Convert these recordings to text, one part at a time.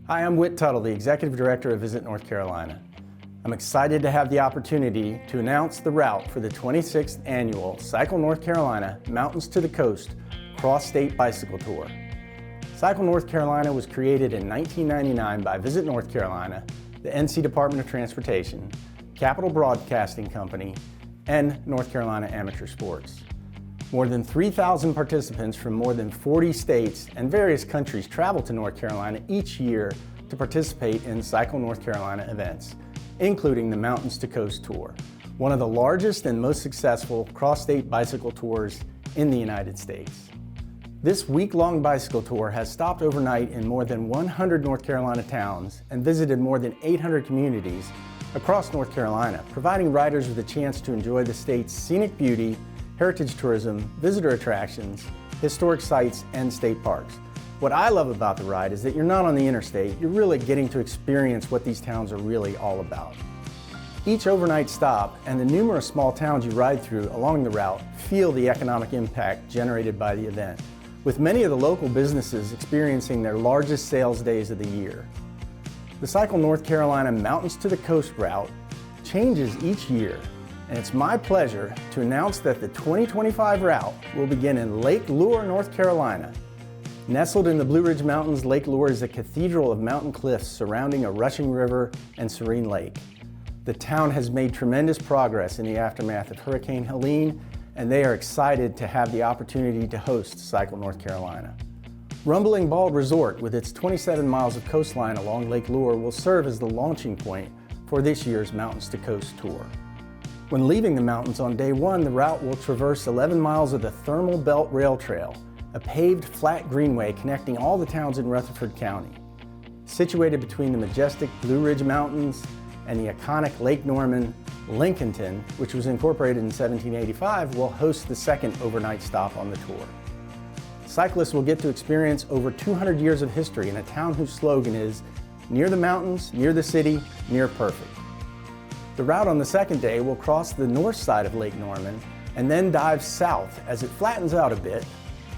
Hi, I'm Wit Tuttell, the Executive Director of Visit North Carolina. I'm excited to have the opportunity to announce the route for the 26th Annual Cycle North Carolina Mountains to the Coast Cross-State Bicycle Tour. Cycle North Carolina was created in 1999 by Visit North Carolina, the NC Department of Transportation, Capital Broadcasting Company, and North Carolina Amateur Sports. More than 3,000 participants from more than 40 states and various countries travel to North Carolina each year to participate in Cycle North Carolina events, including the Mountains to Coast Tour, one of the largest and most successful cross-state bicycle tours in the United States. This week-long bicycle tour has stopped overnight in more than 100 North Carolina towns and visited more than 800 communities across North Carolina, providing riders with a chance to enjoy the state's scenic beauty, heritage tourism, visitor attractions, historic sites, and state parks. What I love about the ride is that you're not on the interstate, you're really getting to experience what these towns are really all about. Each overnight stop and the numerous small towns you ride through along the route feel the economic impact generated by the event, with many of the local businesses experiencing their largest sales days of the year. The Cycle North Carolina Mountains to the Coast route changes each year, and it's my pleasure to announce that the 2025 route will begin in Lake Lure, North Carolina. Nestled in the Blue Ridge Mountains, Lake Lure is a cathedral of mountain cliffs surrounding a rushing river and serene lake. The town has made tremendous progress in the aftermath of Hurricane Helene, and they are excited to have the opportunity to host Cycle North Carolina. Rumbling Bald Resort, with its 27 miles of coastline along Lake Lure, will serve as the launching point for this year's Mountains to Coast Tour. When leaving the mountains on day one, the route will traverse 11 miles of the Thermal Belt Rail Trail, a paved flat greenway connecting all the towns in Rutherford County. Situated between the majestic Blue Ridge Mountains and the iconic Lake Norman, Lincolnton, which was incorporated in 1785, will host the second overnight stop on the tour. Cyclists will get to experience over 200 years of history in a town whose slogan is, "Near the mountains, near the city, near perfect." The route on the second day will cross the north side of Lake Norman and then dive south as it flattens out a bit,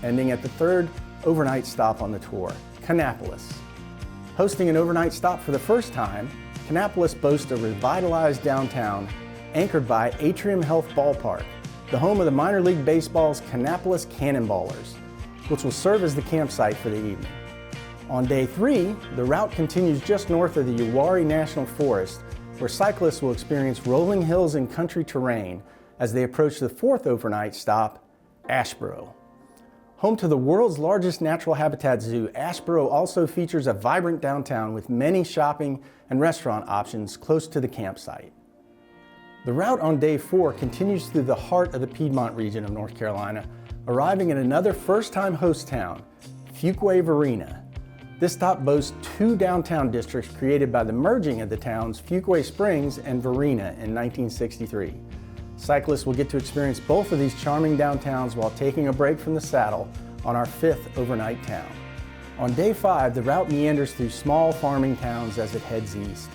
ending at the third overnight stop on the tour, Kannapolis. Hosting an overnight stop for the first time, Kannapolis boasts a revitalized downtown anchored by Atrium Health Ballpark, the home of the minor league baseball's Kannapolis Cannonballers, which will serve as the campsite for the evening. On day three, the route continues just north of the Uwharrie National Forest, where cyclists will experience rolling hills and country terrain as they approach the fourth overnight stop, Asheboro. Home to the world's largest natural habitat zoo, Asheboro also features a vibrant downtown with many shopping and restaurant options close to the campsite. The route on day four continues through the heart of the Piedmont region of North Carolina, arriving at another first-time host town, Fuquay-Varina. This stop boasts two downtown districts created by the merging of the towns Fuquay Springs and Varina in 1963. Cyclists will get to experience both of these charming downtowns while taking a break from the saddle on our fifth overnight town. On day five, the route meanders through small farming towns as it heads east,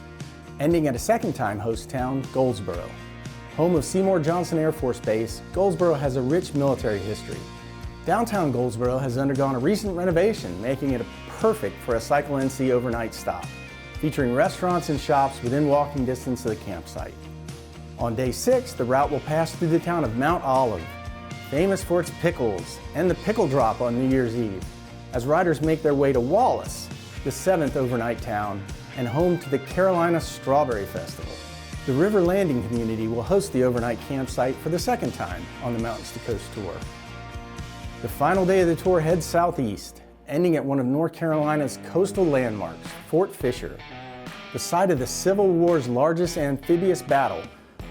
ending at a second-time host town, Goldsboro. Home of Seymour Johnson Air Force Base, Goldsboro has a rich military history. Downtown Goldsboro has undergone a recent renovation, making it perfect for a Cycle NC overnight stop, featuring restaurants and shops within walking distance of the campsite. On day six, the route will pass through the town of Mount Olive, famous for its pickles and the pickle drop on New Year's Eve, as riders make their way to Wallace, the seventh overnight town and home to the Carolina Strawberry Festival. The River Landing community will host the overnight campsite for the second time on the Mountains to Coast Tour. The final day of the tour heads southeast, ending at one of North Carolina's coastal landmarks, Fort Fisher. The site of the Civil War's largest amphibious battle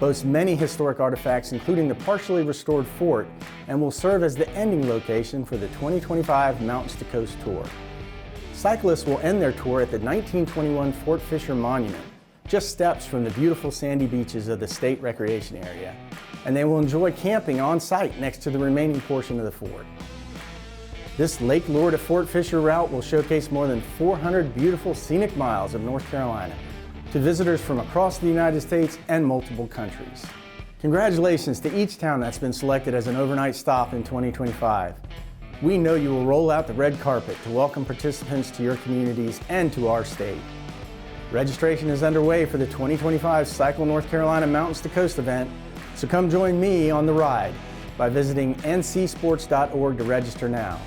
boasts many historic artifacts, including the partially restored fort, and will serve as the ending location for the 2025 Mountains to Coast Tour. Cyclists will end their tour at the 1921 Fort Fisher Monument, just steps from the beautiful sandy beaches of the state recreation area, and they will enjoy camping on site next to the remaining portion of the fort. This Lake Lure to Fort Fisher route will showcase more than 400 beautiful scenic miles of North Carolina to visitors from across the United States and multiple countries. Congratulations to each town that's been selected as an overnight stop in 2025. We know you will roll out the red carpet to welcome participants to your communities and to our state. Registration is underway for the 2025 Cycle North Carolina Mountains to Coast event, so come join me on the ride by visiting ncsports.org to register now.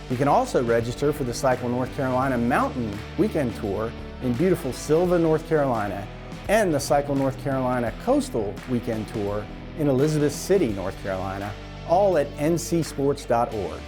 You can also register for the Cycle North Carolina Mountain Weekend Tour in beautiful Sylva, North Carolina, and the Cycle North Carolina Coastal Weekend Tour in Elizabeth City, North Carolina, all at ncsports.org.